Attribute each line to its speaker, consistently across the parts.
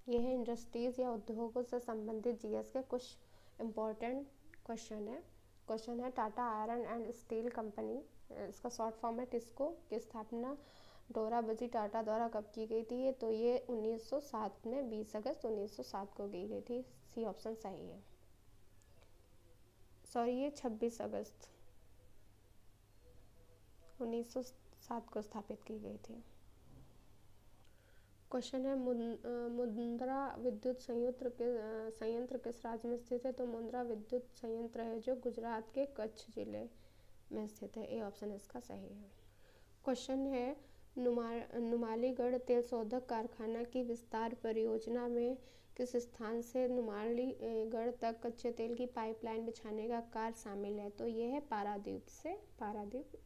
Speaker 1: यह इंडस्ट्रीज या उद्योगों से संबंधित जीएस के कुछ इम्पोर्टेंट क्वेश्चन है Tata iron and steel company, इसका शॉर्ट फॉर्म है टिस्को, की स्थापना डोराबजी टाटा द्वारा कब की गई थी? तो ये 1907 में 20 अगस्त 1907 को की गई थी। सी ऑप्शन सही है। सॉरी, ये 26 अगस्त 1907 को स्थापित की गई थी। क्वेश्चन है मुंद्रा विद्युत संयंत्र किस राज्य में स्थित है? तो मुंद्रा विद्युत संयंत्र है जो गुजरात के कच्छ जिले में स्थित है। ए ऑप्शन इसका सही है। क्वेश्चन है नुमालीगढ़ तेल शोधक कारखाना की विस्तार परियोजना में किस स्थान से नुमालीगढ़ तक कच्चे तेल की पाइपलाइन बिछाने का कार्य शामिल है? तो ये है पारादीप।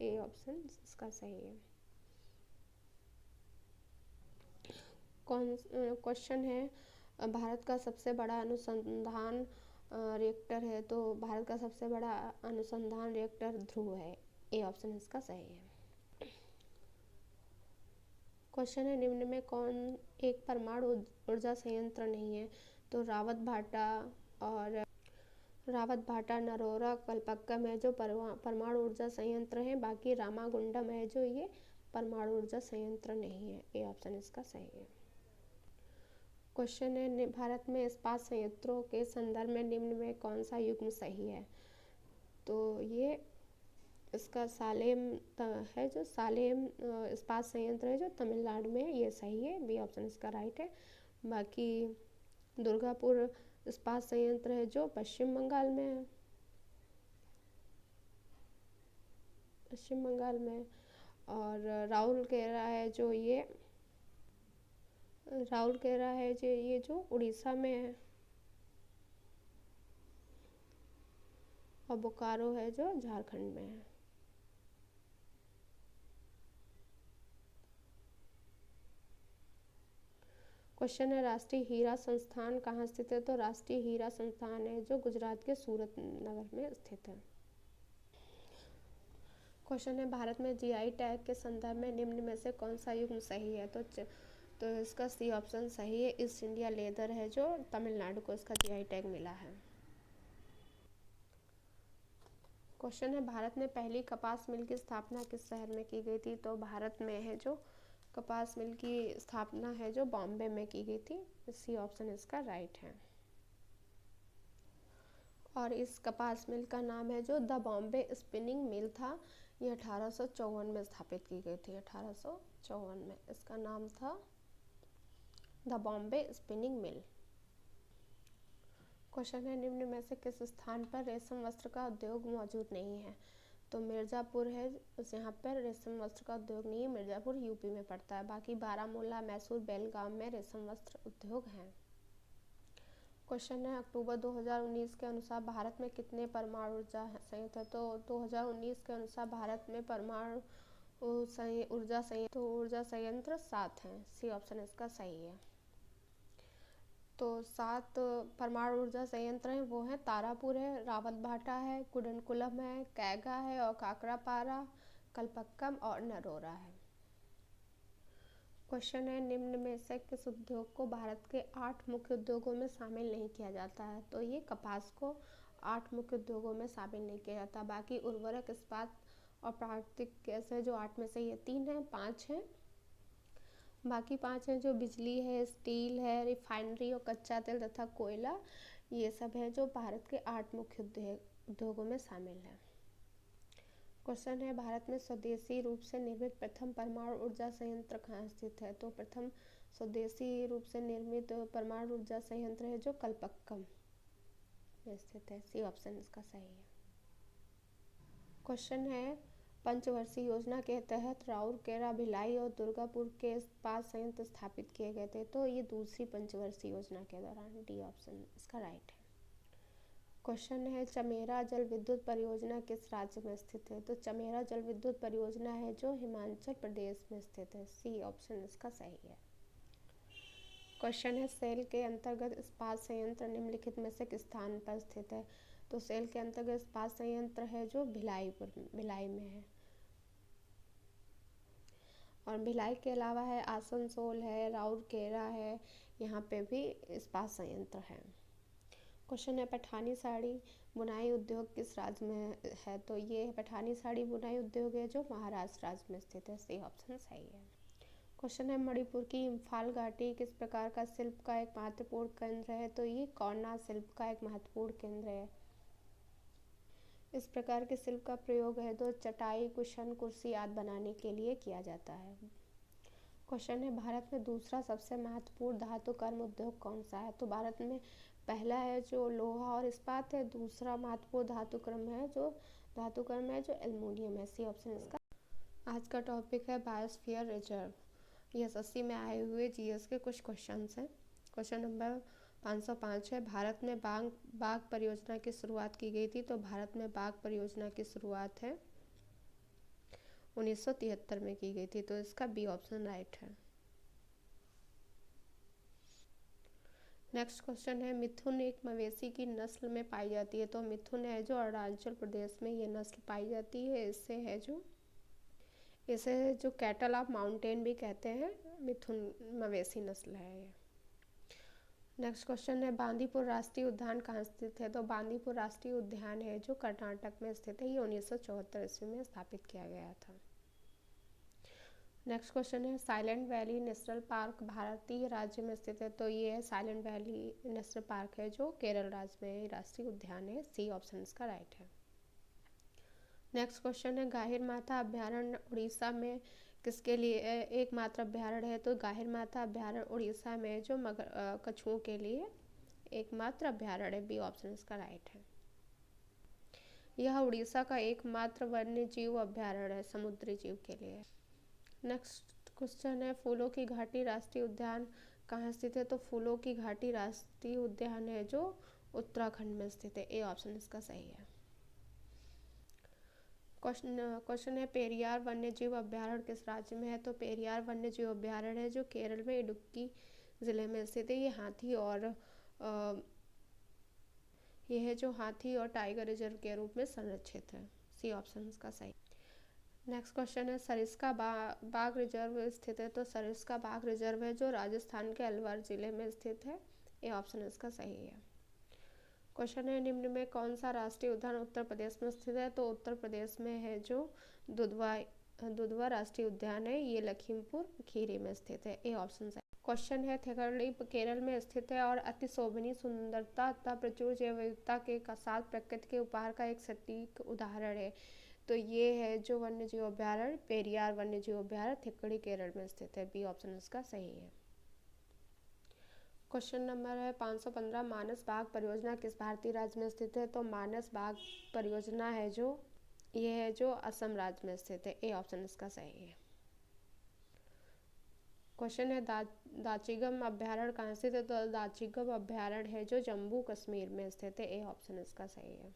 Speaker 1: ए ऑप्शन इसका सही है। क्वेश्चन है भारत का सबसे बड़ा अनुसंधान रिएक्टर है? तो भारत का सबसे बड़ा अनुसंधान रिएक्टर ध्रुव है। ए ऑप्शन इसका सही है। क्वेश्चन है निम्न में कौन एक परमाणु ऊर्जा संयंत्र नहीं है? तो रावत भाटा नरोरा कलपक्कम है जो परमाणु ऊर्जा संयंत्र है। बाकी रामागुंडम है जो ये परमाणु ऊर्जा संयंत्र नहीं है। ए ऑप्शन इसका सही है। क्वेश्चन है भारत में इस्पात संयंत्रों के संदर्भ में निम्न में कौन सा युग्म सही है? तो ये इसका सालेम है जो सालेम इस्पात संयंत्र है जो तमिलनाडु में, ये सही है। बी ऑप्शन इसका राइट है। बाकी दुर्गापुर इस्पात संयंत्र है जो पश्चिम बंगाल में है, और राउरकेला है जो ये जो उड़ीसा में है, और बोकारो है जो झारखंड में है। क्वेश्चन है राष्ट्रीय हीरा संस्थान कहाँ स्थित है? तो राष्ट्रीय हीरा संस्थान है जो गुजरात के सूरत नगर में स्थित है। क्वेश्चन है भारत में जीआई टैग के संदर्भ में निम्न में से कौन सा युग्म सही है? तो इसका सी ऑप्शन सही है। ईस्ट इंडिया लेदर है जो तमिलनाडु को इसका जीआई टैग मिला है। क्वेश्चन है भारत में पहली कपास मिल की स्थापना किस शहर में की गई थी? तो भारत में है जो कपास मिल की स्थापना है जो बॉम्बे में की गई थी। सी ऑप्शन इसका राइट है। और इस कपास मिल का नाम है जो द बॉम्बे स्पिनिंग मिल था। ये 1854 में स्थापित की गई थी। 1854 में इसका नाम था the Bombay spinning mill. Question है निम्न में से किस स्थान पर रेशम वस्त्र का उद्योग मौजूद नहीं है? तो मिर्ज़ापुर है, यहाँ पर रेशम वस्त्र का उद्योग नहीं है। मिर्ज़ापुर यूपी में पड़ता है। बाकी बारामूला, मैसूर, बेलगाम में रेशम वस्त्र उद्योग हैं। क्वेश्चन है अक्टूबर 2019 के अनुसार भारत में कितने परमाणु ऊर्जा संयंत्र है? तो 2019 के अनुसार भारत में परमाणु ऊर्जा संयंत्र 7 हैं। सी ऑप्शन इसका सही है। तो 7 परमाणु ऊर्जा संयंत्र हैं, वो हैं तारापुर है, रावत भाटा है, कुडनकुलम है, कैगा है, और काकरापारा, कलपक्कम और नरोरा है। क्वेश्चन है निम्न में से किस उद्योग को भारत के 8 मुख्य उद्योगों में शामिल नहीं किया जाता है? तो ये कपास को 8 मुख्य उद्योगों में शामिल नहीं किया जाता। बाकी उर्वरक, इस्पात और प्राकृतिक गैस है जो 8 में से ये 3 हैं, 5 हैं। बाकी 5 हैं जो बिजली है, स्टील है, रिफाइनरी और कच्चा तेल तथा कोयला, ये सब है जो भारत के 8 मुख्य उद्योगों में शामिल है। क्वेश्चन है भारत में स्वदेशी रूप से निर्मित प्रथम परमाणु ऊर्जा संयंत्र कहाँ स्थित है? तो प्रथम स्वदेशी रूप से निर्मित परमाणु ऊर्जा संयंत्र है जो कलपक्कम में स्थित है। सी ऑप्शन इसका सही है। क्वेश्चन है पंचवर्षीय योजना के तहत राउरकेला, भिलाई और दुर्गापुर के 5 संयंत्र स्थापित किए गए थे। तो ये दूसरी पंचवर्षीय योजना के दौरान। डी ऑप्शन इसका राइट है। क्वेश्चन है चमेरा जल विद्युत परियोजना किस राज्य में स्थित है? तो चमेरा जल विद्युत परियोजना है जो हिमाचल प्रदेश में स्थित है। सी ऑप्शन इसका सही है। क्वेश्चन है सेल के अंतर्गत इस्पात संयंत्र निम्नलिखित में से किस स्थान पर स्थित है? तो सेल के अंतर्गत इस्पात संयंत्र है जो भिलाई में है। और भिलाई के अलावा है आसनसोल है, राउरकेला है, यहाँ पे भी इस्पात संयंत्र है। क्वेश्चन है पठानी साड़ी बुनाई उद्योग किस राज्य में है? तो ये पठानी साड़ी बुनाई उद्योग है जो महाराष्ट्र राज्य में स्थित है। सी ऑप्शन सही है। क्वेश्चन है मणिपुर की इम्फाल घाटी किस प्रकार का शिल्प का एक महत्वपूर्ण केंद्र है? तो ये कौरना शिल्प का एक महत्वपूर्ण केंद्र है। इस प्रकार के शिल्प का प्रयोग है तो चटाई, कुशन, कुर्सी आदि बनाने के लिए किया जाता है। क्वेश्चन है भारत में दूसरा सबसे महत्वपूर्ण धातु कर्म उद्योग कौन सा है? तो भारत में पहला है जो लोहा और इस्पात है, दूसरा महत्वपूर्ण धातु कर्म है जो एल्युमिनियम है। सी ऑप्शन इसका। आज का टॉपिक है बायोस्फीयर रिजर्व। ये एसएससी में आए हुए जीएस के कुछ क्वेश्चन हैं। क्वेश्चन नंबर 505 है भारत में बाघ परियोजना की शुरुआत की गई थी? तो भारत में बाघ परियोजना की शुरुआत है 1973 में की गई थी। तो इसका बी ऑप्शन राइट है। नेक्स्ट क्वेश्चन है मिथुन एक मवेशी की नस्ल में पाई जाती है? तो मिथुन है जो अरुणाचल प्रदेश में ये नस्ल पाई जाती है। इसे जो कैटल ऑफ माउंटेन भी कहते हैं, मिथुन मवेशी नस्ल है ये। नेक्स्ट क्वेश्चन है बांदीपुर राष्ट्रीय उद्यान कहाँ स्थित है? तो बांदीपुर राष्ट्रीय उद्यान है जो कर्नाटक में स्थित है। ये 1974 ईस्वी में स्थापित किया गया था। नेक्स्ट क्वेश्चन है साइलेंट वैली नेशनल पार्क भारतीय राज्य में स्थित है? तो ये है साइलेंट वैली नेशनल पार्क है जो केरल राज्य में राष्ट्रीय उद्यान है। सी ऑप्शन इसका राइट है। नेक्स्ट क्वेश्चन है गाहिर माथा अभ्यारण्य उड़ीसा में किसके लिए एकमात्र अभ्यारण्य है? तो गाहिर माथा अभ्यारण्य उड़ीसा में जो कछुओं के लिए एकमात्र अभ्यारण्य है। बी ऑप्शन इसका राइट है। यह उड़ीसा का एकमात्र वन्य जीव अभ्यारण्य है समुद्री जीव के लिए। नेक्स्ट क्वेश्चन है फूलों की घाटी राष्ट्रीय उद्यान कहाँ स्थित है? तो फूलों की घाटी राष्ट्रीय उद्यान है जो उत्तराखंड में स्थित है। ए ऑप्शन इसका सही है। क्वेश्चन है पेरियार वन्यजीव अभ्यारण्य किस राज्य में है? तो पेरियार वन्यजीव अभ्यारण्य है जो केरल में इडुक्की जिले में स्थित है। ये हाथी और टाइगर रिजर्व के रूप में संरक्षित है। सी ऑप्शन इसका सही। नेक्स्ट क्वेश्चन है सरिस्का बाघ रिजर्व स्थित है? तो सरिस्का बाघ रिजर्व है जो राजस्थान के अलवर जिले में स्थित है। ये ऑप्शन इसका सही है। क्वेश्चन है निम्न में कौन सा राष्ट्रीय उद्यान उत्तर प्रदेश में स्थित है? तो उत्तर प्रदेश में है जो दुधवा राष्ट्रीय उद्यान है। ये लखीमपुर खीरी में स्थित है। ए ऑप्शन सही। क्वेश्चन है थेकड़ी केरल में स्थित है और अति शोभनीय सुंदरता तथा प्रचुर जैव विविधता के साथ प्रकृति के उपहार का एक सटीक उदाहरण है। तो ये है जो वन्यजीव अभ्यारण्य पेरियार वन्यजीव अभ्यारण्य थेकड़ी केरल में स्थित है। बी ऑप्शन इसका सही है। क्वेश्चन नंबर है 515 मानस बाघ परियोजना किस भारतीय राज्य में स्थित है? तो मानस बाघ परियोजना है जो असम राज्य में स्थित है। ए ऑप्शन इसका सही है। क्वेश्चन है दाचिगम अभ्यारण्य कहाँ स्थित है? तो दाचिगम अभ्यारण्य है जो जम्मू कश्मीर में स्थित है। ए ऑप्शन इसका सही है।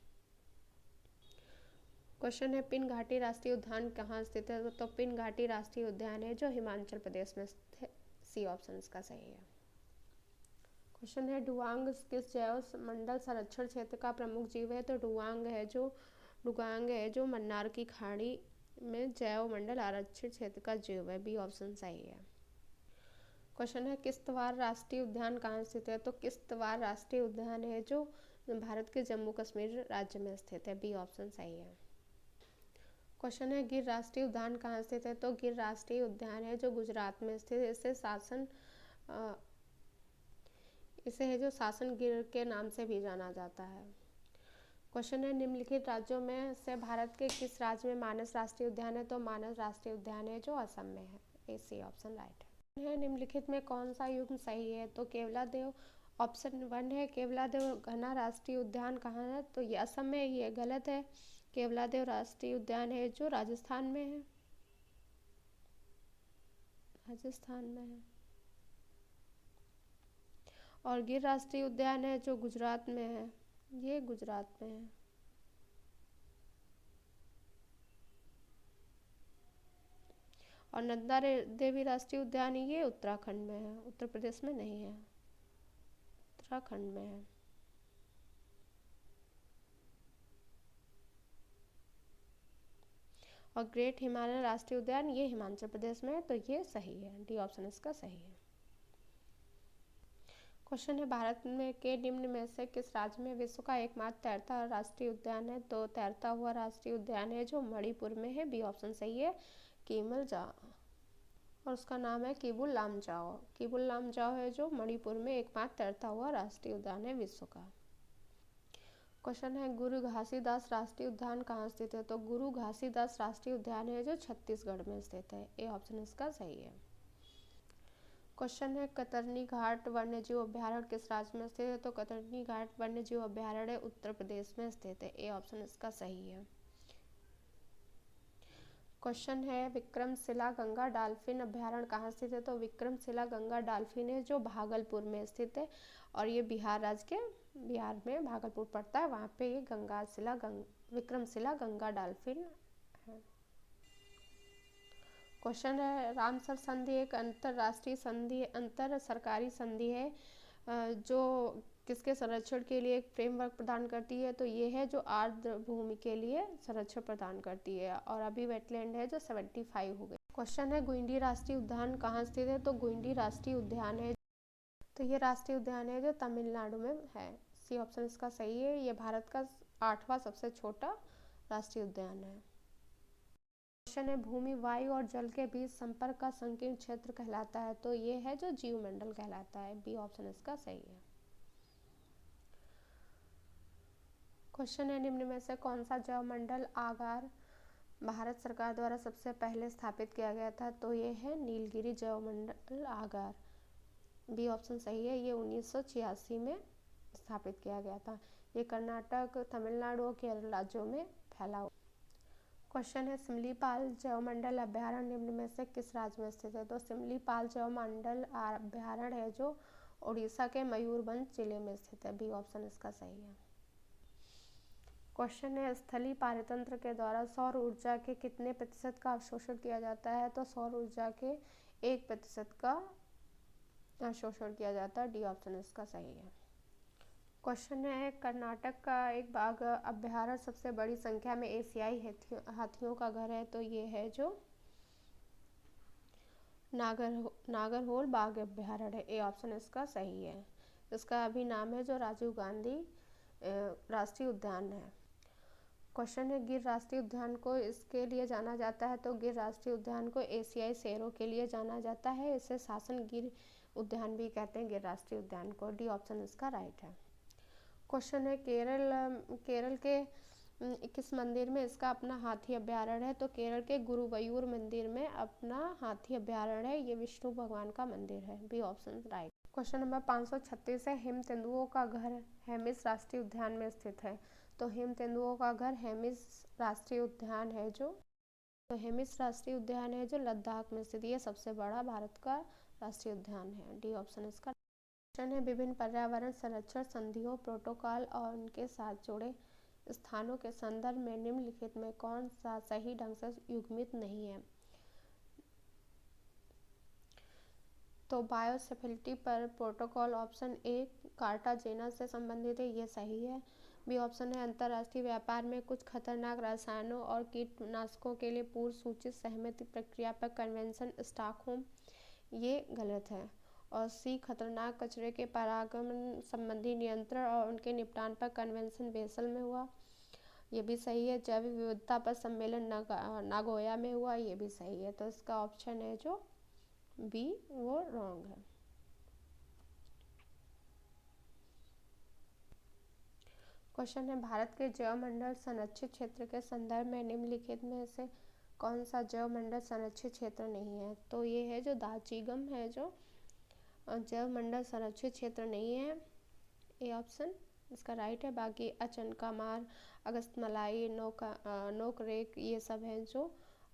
Speaker 1: क्वेश्चन है पिन घाटी राष्ट्रीय उद्यान कहाँ स्थित है? तो पिन घाटी राष्ट्रीय उद्यान है जो हिमाचल प्रदेश में स्थित है। सी ऑप्शन इसका सही है। क्वेश्चन है डुआंग किस जैव मंडल संरक्षण क्षेत्र का प्रमुख जीव है? तो डुआंग है जो मन्नार की खाड़ी में जैव मंडल आरक्षित क्षेत्र का जीव है। बी ऑप्शन सही है। क्वेश्चन है किश्तवाड़ राष्ट्रीय उद्यान कहाँ स्थित है? तो किश्तवाड़ राष्ट्रीय उद्यान है जो भारत के जम्मू कश्मीर राज्य में स्थित है। बी ऑप्शन सही है। क्वेश्चन है गिर राष्ट्रीय उद्यान कहाँ स्थित है? तो गिर राष्ट्रीय उद्यान है जो गुजरात में स्थित है। इसे है जो शासन गिर के नाम से भी जाना जाता है। क्वेश्चन है निम्नलिखित राज्यों में से भारत के किस राज्य में मानस राष्ट्रीय उद्यान है? तो मानस राष्ट्रीय उद्यान है जो असम में है। ए सी ऑप्शन राइट है। निम्नलिखित में कौन सा युग्म सही है? तो केवलादेव ऑप्शन 1 है। केवलादेव घना राष्ट्रीय उद्यान कहाँ है? तो ये असम में, ये गलत है। केवलादेव राष्ट्रीय उद्यान है जो राजस्थान में है। और गिर राष्ट्रीय उद्यान है जो गुजरात में है। ये गुजरात में है। और नंदा देवी राष्ट्रीय उद्यान ये उत्तराखंड में है, उत्तर प्रदेश में नहीं है, उत्तराखंड में है। और ग्रेट हिमालयन राष्ट्रीय उद्यान ये हिमाचल प्रदेश में है। तो ये सही है। डी ऑप्शन इसका सही है। क्वेश्चन है भारत में के निम्न में से किस राज्य में विश्व का एकमात्र तैरता राष्ट्रीय उद्यान है। तो तैरता हुआ राष्ट्रीय उद्यान है जो मणिपुर में है, बी ऑप्शन सही है, कीमल जाओ, और उसका नाम है किबुल लामजाओ। किबुल लामजाओ है जो मणिपुर में एकमात्र तैरता हुआ राष्ट्रीय उद्यान है विश्व का। क्वेश्चन है गुरु घासीदास राष्ट्रीय उद्यान कहाँ स्थित है। तो गुरु घासीदास राष्ट्रीय उद्यान है जो छत्तीसगढ़ में स्थित है, ए ऑप्शन इसका सही है। क्वेश्चन है कतरनी घाट वन्यजीव अभ्यारण्य किस राज्य में स्थित है। तो कतरनी घाट वन्यजीव अभ्यारण्य उत्तर प्रदेश में स्थित है, ए ऑप्शन इसका सही है। क्वेश्चन है विक्रमशिला गंगा डॉल्फिन अभ्यारण्य कहाँ स्थित है। तो विक्रमशिला गंगा डॉल्फिन है जो भागलपुर में स्थित है, और ये बिहार राज्य के बिहार में भागलपुर पड़ता है, वहाँ पे ये विक्रमशिला गंगा डॉल्फिन है। क्वेश्चन है रामसर संधि एक अंतरराष्ट्रीय संधि अंतर सरकारी संधि है जो किसके संरक्षण के लिए एक फ्रेमवर्क प्रदान करती है। तो ये है जो आर्द्र भूमि के लिए संरक्षण प्रदान करती है, और अभी वेटलैंड है जो 75 हो गई। क्वेश्चन है गुइंडी राष्ट्रीय उद्यान कहाँ स्थित है। तो गुइंडी राष्ट्रीय उद्यान है, तो ये राष्ट्रीय उद्यान है जो तमिलनाडु में है, सी ऑप्शन इसका सही है। ये भारत का 8वां सबसे छोटा राष्ट्रीय उद्यान है। क्वेश्चन है भूमि वायु और जल के बीच संपर्क का संकीर्ण क्षेत्र कहलाता है। तो ये है जो जीवमंडल कहलाता है, बी ऑप्शन इसका सही है। क्वेश्चन है निम्न में से कौन सा जैवमंडल आगार भारत सरकार द्वारा सबसे पहले स्थापित किया गया था। तो ये है नीलगिरी जैवमंडल आगार, बी ऑप्शन सही है। ये 1986 में स्थापित किया गया था। ये कर्नाटक, तमिलनाडु और केरल राज्यों में फैला हुआ। क्वेश्चन है सिमलीपाल जैवमंडल अभ्यारण्य निम्न में से किस राज्य में स्थित है। तो सिमलीपाल जैवमंडल अभ्यारण्य है जो उड़ीसा के मयूरभंज जिले में स्थित है, बी ऑप्शन इसका सही है। क्वेश्चन है स्थलीय पारतंत्र के द्वारा सौर ऊर्जा के कितने प्रतिशत का अवशोषण किया जाता है। तो सौर ऊर्जा के 1% का अवशोषण किया जाता है, डी ऑप्शन इसका सही है। क्वेश्चन है कर्नाटक का एक बाघ अभ्यारण्य सबसे बड़ी संख्या में एशियाई हाथियों का घर है। तो ये है जो नागरहोल बाघ अभ्यारण्य है, ए ऑप्शन इसका सही है। इसका अभी नाम है जो राजीव गांधी राष्ट्रीय उद्यान है। क्वेश्चन है गिर राष्ट्रीय उद्यान को इसके लिए जाना जाता है। तो गिर राष्ट्रीय उद्यान को एशियाई शेरों के लिए जाना जाता है, इसे शासन गिर उद्यान भी कहते हैं गिर राष्ट्रीय उद्यान को, डी ऑप्शन इसका राइट है। क्वेश्चन है केरल के किस मंदिर में इसका अपना हाथी अभ्यारण्य है। तो केरल के गुरुवायूर मंदिर में अपना हाथी अभ्यारण्य है, ये विष्णु भगवान का मंदिर है, B option right. Question number 536 है हिम तेंदुओं का घर हेमिस राष्ट्रीय उद्यान में स्थित है। तो हिम तेंदुओं का घर हेमिस राष्ट्रीय उद्यान है जो लद्दाख में स्थित, ये सबसे बड़ा भारत का राष्ट्रीय उद्यान है, डी ऑप्शन इसका। क्वेश्चन है विभिन्न पर्यावरण संरक्षण संधियों, प्रोटोकॉल और उनके साथ जुड़े स्थानों के संदर्भ में निम्नलिखित में कौन सा सही ढंग से युग्मित नहीं है। तो बायोसेफ्टिटी पर प्रोटोकॉल ऑप्शन ए कार्टाजेना से संबंधित है, ये सही है। बी ऑप्शन है अंतर्राष्ट्रीय व्यापार में कुछ खतरनाक रसायनों और कीटनाशकों के लिए पूर्व सूचित सहमति प्रक्रिया पर कन्वेंशन स्टॉकहोम, ये गलत है। और सी खतरनाक कचरे के परागमन संबंधी नियंत्रण और उनके निपटान पर कन्वेंशन बेसल में हुआ, ये भी सही है। जैविक विविधता पर सम्मेलन नागोया में हुआ, ये भी सही है। तो इसका ऑप्शन है जो बी वो रॉन्ग है। क्वेश्चन है भारत के जैवमंडल संरक्षित क्षेत्र के संदर्भ में निम्नलिखित में से कौन सा जैवमंडल संरक्षित क्षेत्र नहीं है। तो ये है जो दार्जिलिंग है जो जैवमंडल संरक्षित क्षेत्र नहीं है, ए ऑप्शन इसका राइट है। बाकी अचनकामार, अगस्तमलाई, नोकरेक, ये सब हैं जो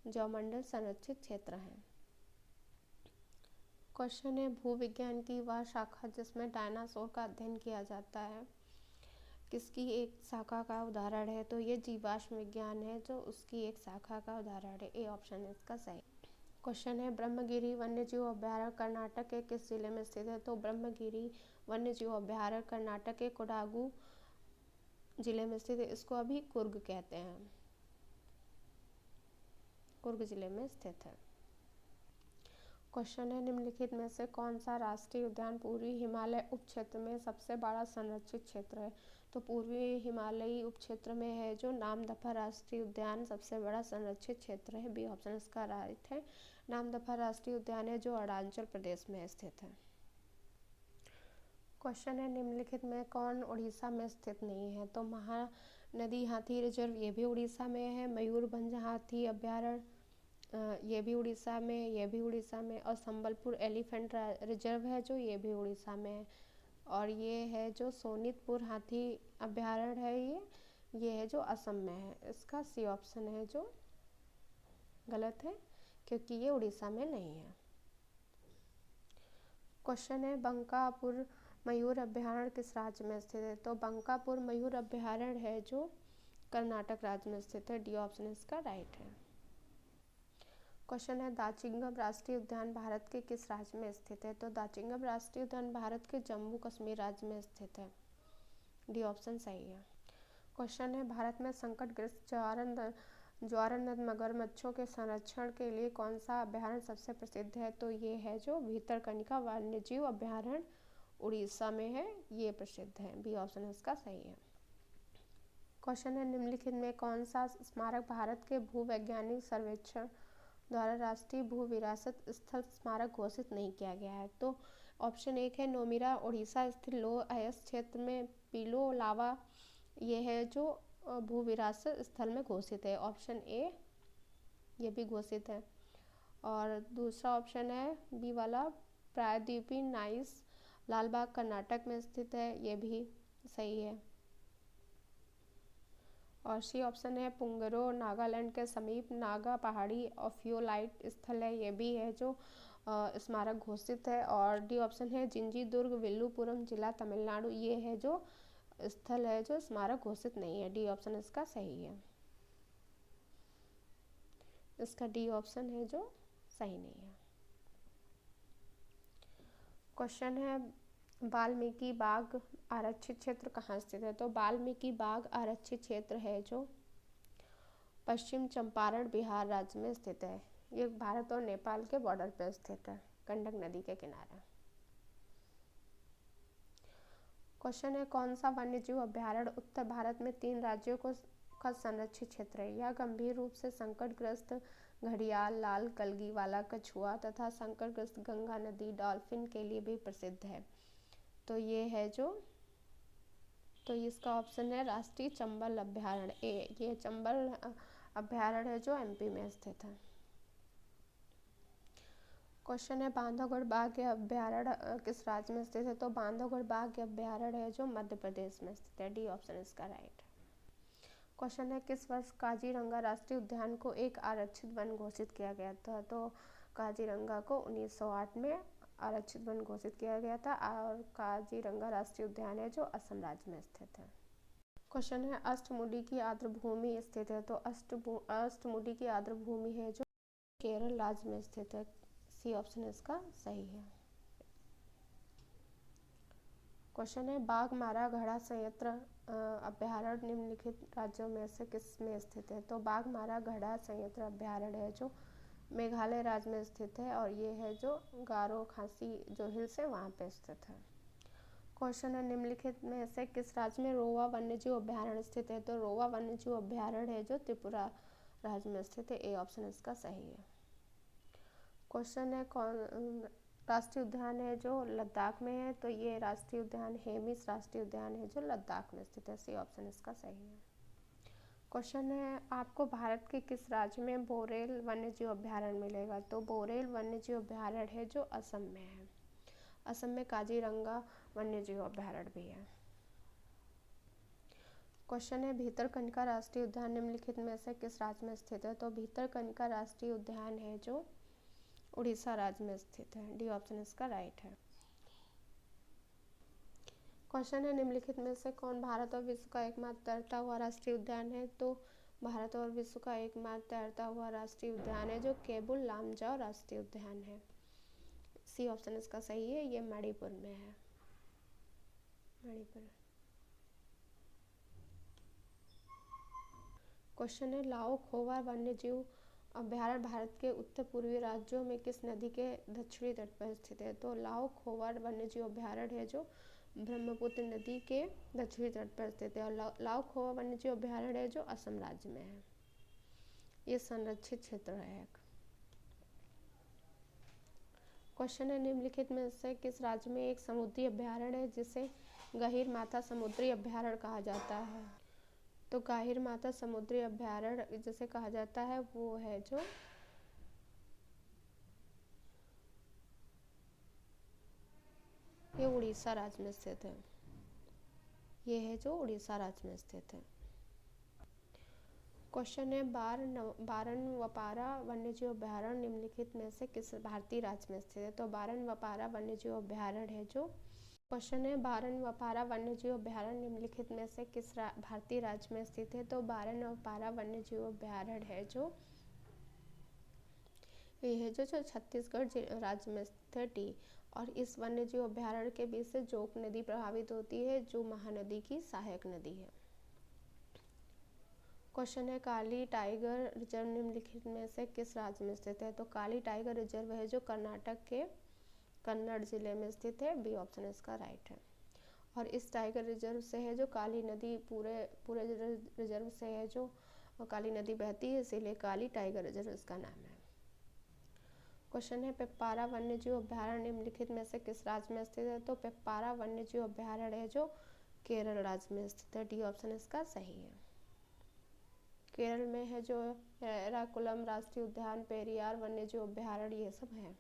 Speaker 1: जैवमंडल संरक्षित क्षेत्र हैं। क्वेश्चन है भूविज्ञान की वह शाखा जिसमें डायनासोर का अध्ययन किया जाता है, किसकी एक शाखा का उदाहरण है। तो ये जीवाश्म विज्ञान है जो उसकी एक शाखा का उदाहरण है, ए ऑप्शन इसका सही। क्वेश्चन है ब्रह्मगिरी वन्यजीव अभ्यारण्य कर्नाटक के किस जिले में स्थित है। तो ब्रह्मगिरी वन्यजीव अभ्यारण्य कर्नाटक के कोडागु जिले में स्थित है, इसको अभी कुर्ग कहते हैं, कुर्ग जिले में स्थित है। क्वेश्चन है निम्नलिखित में से कौन सा राष्ट्रीय उद्यान पूर्वी हिमालय उप क्षेत्र में सबसे बड़ा संरक्षित क्षेत्र है। तो पूर्वी हिमालयी उप क्षेत्र में है जो नामदफा राष्ट्रीय उद्यान सबसे बड़ा संरक्षित क्षेत्र है। बी ऑप्शन इसका राइट है। नामदफा राष्ट्रीय उद्यान है जो अरुणाचल प्रदेश में स्थित है। क्वेश्चन है निम्नलिखित में कौन उड़ीसा में स्थित नहीं है। तो महानदी हाथी रिजर्व ये भी उड़ीसा में है। मयूरभंज हाथी अभ्यारण्य ये भी उड़ीसा में, ये भी उड़ीसा में। और संबलपुर एलिफेंट रिजर्व है जो ये भी उड़ीसा में है। और ये है जो सोनितपुर हाथी अभ्यारण्य है ये है जो असम में है। इसका सी ऑप्शन है जो गलत है क्योंकि ये उड़ीसा में नहीं है। क्वेश्चन है बंकापुर मयूर अभ्यारण्य किस राज्य में स्थित है। तो बंकापुर मयूर अभ्यारण्य है जो कर्नाटक राज्य में स्थित है। डी ऑप्शन इसका राइट है। क्वेश्चन है दाचिंगम राष्ट्रीय उद्यान भारत के किस राज्य में स्थित है। तो दाचिंगम राष्ट्रीय उद्यान भारत के जम्मू कश्मीर राज्य में स्थित है। डी ऑप्शन सही है। क्वेश्चन है भारत में संकटग्रस्त ज्वारनद मगरमच्छों के संरक्षण के लिए कौन सा अभ्यारण्य सबसे प्रसिद्ध है। तो ये है जो भितरकनिका वन्यजीव अभ्यारण्य उड़ीसा में है, ये प्रसिद्ध है। बी ऑप्शन इसका सही है। क्वेश्चन है निम्नलिखित में कौन सा स्मारक भारत के भूवैज्ञानिक सर्वेक्षण द्वारा राष्ट्रीय भू विरासत स्थल स्मारक घोषित नहीं किया गया है। तो ऑप्शन एक है नोमिरा उड़ीसा स्थित लो अयस्क क्षेत्र में पीलो लावा ये है जो भू विरासत स्थल में घोषित है। ऑप्शन ए ये भी घोषित है। और दूसरा ऑप्शन है बी वाला प्रायद्वीपीय नाइस लालबाग कर्नाटक में स्थित है, ये भी सही है। और सी ऑप्शन है पुंगरो नागालैंड के समीप नागा पहाड़ी ऑफियोलाइट स्थल है, ये भी है जो स्मारक घोषित है। और डी ऑप्शन है जिंजीदुर्ग विल्लुपुरम जिला तमिलनाडु ये है जो स्थल है जो स्मारक घोषित नहीं है। डी ऑप्शन इसका सही है। इसका डी ऑप्शन है जो सही नहीं है। क्वेश्चन है वाल्मीकि बाग आरक्षित क्षेत्र कहाँ स्थित है। तो वाल्मीकि बाग आरक्षित क्षेत्र है जो पश्चिम चंपारण बिहार राज्य में स्थित है। ये भारत और नेपाल के बॉर्डर पर स्थित है, गंडक नदी के किनारे। क्वेश्चन है कौन सा वन्यजीव अभ्यारण्य उत्तर भारत में 3 राज्यों का संरक्षित क्षेत्र है। यह गंभीर रूप से संकटग्रस्त घड़ियाल लाल कलगी वाला कछुआ तथा संकटग्रस्त गंगा नदी डॉल्फिन के लिए भी प्रसिद्ध है। तो ये है जो इसका ऑप्शन है राष्ट्रीय चंबल अभ्यारण्य ए, ये चंबल अभ्यारण्य है जो एमपी में स्थित है। क्वेश्चन है बांधवगढ़ बाघ अभ्यारण्य किस राज्य में स्थित है। तो बांधवगढ़ बाघ अभ्यारण्य है जो मध्य प्रदेश में स्थित है। डी ऑप्शन इसका राइट है। क्वेश्चन है किस वर्ष काजीरंगा राष्ट्रीय उद्यान को एक आरक्षित वन घोषित किया गया था। तो काजीरंगा को 1908 में आरक्षित वन घोषित किया गया था और काजीरंगा राष्ट्रीय उद्यान है जो असम राज्य में स्थित है। क्वेश्चन है अष्टमुडी की आर्द्रभूमि स्थित है। तो अष्टमुडी की आर्द्रभूमि है जो केरल राज्य में स्थित है। सी ऑप्शन इसका सही है। क्वेश्चन है बाघमारा घड़ा संयंत्र अभ्यारण्य निम्नलिखित राज्यों में से किस में स्थित है। तो बाघमारा घड़ा संयंत्र अभ्यारण्य है जो मेघालय राज्य में स्थित है और ये है जो गारो खासी जो हिल्स है वहाँ पे स्थित है। क्वेश्चन है निम्नलिखित में से किस राज्य में रोवा वन्यजीव अभ्यारण्य स्थित है। तो रोवा वन्यजीव अभ्यारण्य है जो त्रिपुरा राज्य में स्थित है। ए ऑप्शन इसका सही है। क्वेश्चन है कौन राष्ट्रीय उद्यान है जो लद्दाख में है। तो ये राष्ट्रीय उद्यान हेमिस राष्ट्रीय उद्यान है जो लद्दाख में स्थित है। सी ऑप्शन इसका सही है। क्वेश्चन है आपको भारत के किस राज्य में बोरेल वन्यजीव अभ्यारण्य मिलेगा। तो बोरेल वन्यजीव अभ्यारण्य है जो असम में है। असम में काजीरंगा वन्यजीव अभ्यारण्य भी है। क्वेश्चन है भितरकनिका राष्ट्रीय उद्यान निम्नलिखित में से किस राज्य में स्थित है। तो भितरकनिका राष्ट्रीय उद्यान है जो उड़ीसा राज्य में स्थित है। डी ऑप्शन इसका राइट है। क्वेश्चन है निम्नलिखित में से कौन भारत और विश्व का एकमात्र तैरता हुआ राष्ट्रीय उद्यान है। तो भारत और विश्व का एकमात्र तैरता हुआ राष्ट्रीय उद्यान है जो केबुल लामजाओ राष्ट्रीय उद्यान है। सी ऑप्शन इसका सही है। ये मणिपुर में है। मणिपुर। क्वेश्चन है लाओ खोवा वन्यजीव अभयारण्य भारत के उत्तर पूर्वी राज्यों में किस नदी के दक्षिणी तट पर स्थित है? तो लाओ खोवा वन्यजीव अभयारण्य है जो ब्रह्मपुत्र नदी के दक्षिणी तट पर स्थित है, और लाओ खोवा वन्यजीव अभयारण्य है जो असम राज्य में है। ये संरक्षित क्षेत्र है। क्वेश्चन है, निम्नलिखित में से किस राज्य में एक समुद्री अभयारण्य है जिसे गहीरमाथा समुद्री अभयारण्य कहा जाता है? तो गहीरमाथा समुद्री अभयारण्य जिसे कहा जाता है वो है जो ये उड़ीसा राज्य में स्थित है। ये है जो उड़ीसा राज्य में स्थित है। क्वेश्चन है, बारनवपारा वन्यजीव अभयारण्य निम्नलिखित में से किस भारतीय राज्य में स्थित है? तो बारनवपारा वन्यजीव अभयारण्य है जो क्वेश्चन है, बारनवपारा वन्यजीव अभयारण्य निम्नलिखित में से किस भारतीय राज्य में स्थित है? तो बारनवपारा वन्यजीव अभयारण्य है जो ये है जो छत्तीसगढ़ राज्य में स्थित है। और इस वन्यजीव अभयारण्य के बीच से जोक नदी प्रभावित होती है जो महानदी की सहायक नदी है। क्वेश्चन है, काली टाइगर रिजर्व निम्नलिखित में से किस राज्य में स्थित है? तो काली टाइगर रिजर्व है जो कर्नाटक के कन्नड़ जिले में स्थित है। बी ऑप्शन इसका राइट है। और इस टाइगर रिजर्व से है जो काली नदी पूरे रिजर्व से है जो काली नदी बहती है, इसीलिए काली टाइगर रिजर्व इसका नाम है। क्वेश्चन है, पेप्पारा वन्यजीव अभयारण्य निम्नलिखित में से किस राज्य में स्थित है? तो पेप्पारा वन्यजीव अभयारण्य है जो केरल राज्य में स्थित है। डी ऑप्शन इसका सही है। केरल में है जो एराकुलम राष्ट्रीय उद्यान, पेरियार वन्यजीव अभयारण्य, ये सब है।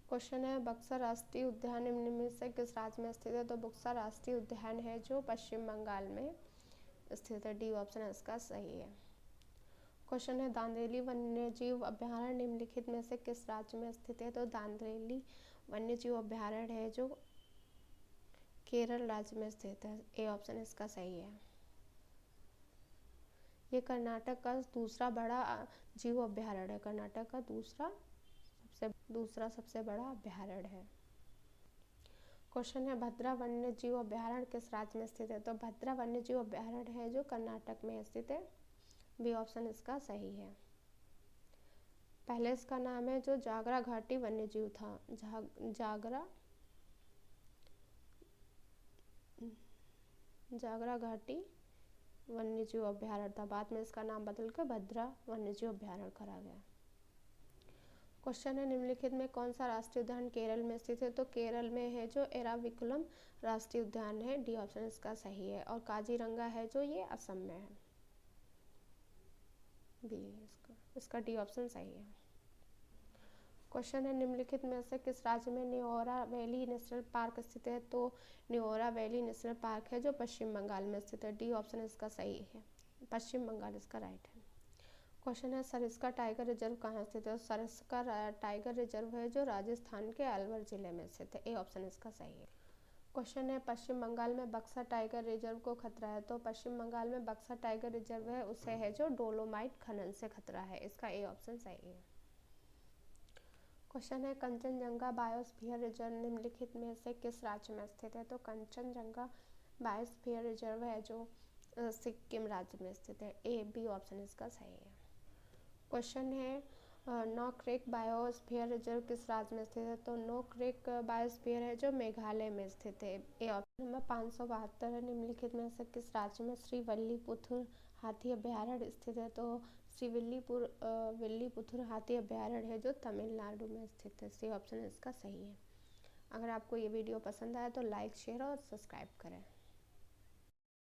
Speaker 1: क्वेश्चन है, बक्सर राष्ट्रीय उद्यान निम्न में से किस राज्य में स्थित है? तो बक्सर राष्ट्रीय उद्यान है जो पश्चिम बंगाल में स्थित है। डी ऑप्शन इसका सही है। क्वेश्चन है, दांदेली वन्यजीव अभयारण्य निम्नलिखित में से किस राज्य में स्थित है? तो दांदेली वन्यजीव अभयारण्य है जो केरल राज्य में स्थित है। ए ऑप्शन इसका सही है। ये कर्नाटक का दूसरा बड़ा जीव अभयारण्य है। कर्नाटक का दूसरा सबसे बड़ा अभयारण्य है। क्वेश्चन है, भद्रा वन्य जीव अभयारण्य किस राज्य में स्थित है? तो भद्रा वन्य जीव अभयारण्य है जो कर्नाटक में स्थित है। बी ऑप्शन इसका सही है। पहले इसका नाम है जो जागरा घाटी वन्य जीव था, जागरा घाटी वन्यजीव अभयारण्य था। बाद में इसका नाम बदलकर भद्रा वन्यजीव अभयारण्य करा गया। क्वेश्चन है, निम्नलिखित में कौन सा राष्ट्रीय उद्यान केरल में स्थित है? तो केरल में है जो एराविकुलम राष्ट्रीय उद्यान है। डी ऑप्शन इसका सही है। और काजीरंगा है जो ये असम में है। बी इसका डी ऑप्शन सही है। क्वेश्चन है, निम्नलिखित में से किस राज्य में न्योरा वैली नेशनल पार्क स्थित है? तो न्योरा वैली नेशनल पार्क है जो पश्चिम बंगाल में स्थित है। डी ऑप्शन इसका सही है। पश्चिम बंगाल इसका राइट है। क्वेश्चन है, सरिस्का टाइगर रिजर्व कहाँ स्थित है? सरिस्का टाइगर रिजर्व है जो राजस्थान के अलवर जिले में स्थित है। ए ऑप्शन इसका सही है। क्वेश्चन है, पश्चिम बंगाल में बक्सा टाइगर रिजर्व को खतरा है? तो पश्चिम बंगाल में बक्सा टाइगर रिजर्व है उसे है जो डोलोमाइट खनन से खतरा है। इसका ए ऑप्शन सही है। क्वेश्चन है, कंचनजंगा बायोस्फीयर रिजर्व निम्नलिखित में से किस राज्य में स्थित है? तो कंचनजंगा बायोस्फीयर रिजर्व है जो सिक्किम राज्य में स्थित है। ए बी ऑप्शन इसका सही है। क्वेश्चन है, नोक्रेक बायोस्फीयर रिजर्व किस राज्य में स्थित है? तो नोक्रेक बायोस्फीयर है जो मेघालय में स्थित है। ए ऑप्शन नंबर 572 है। निम्नलिखित में से किस राज्य में श्रीविल्लीपुथुर हाथी अभयारण्य स्थित है? तो विल्लीपुथुर हाथी अभयारण्य है जो तमिलनाडु में स्थित है। सी ऑप्शन इसका सही है। अगर आपको ये वीडियो पसंद आया तो लाइक, शेयर और सब्सक्राइब करें।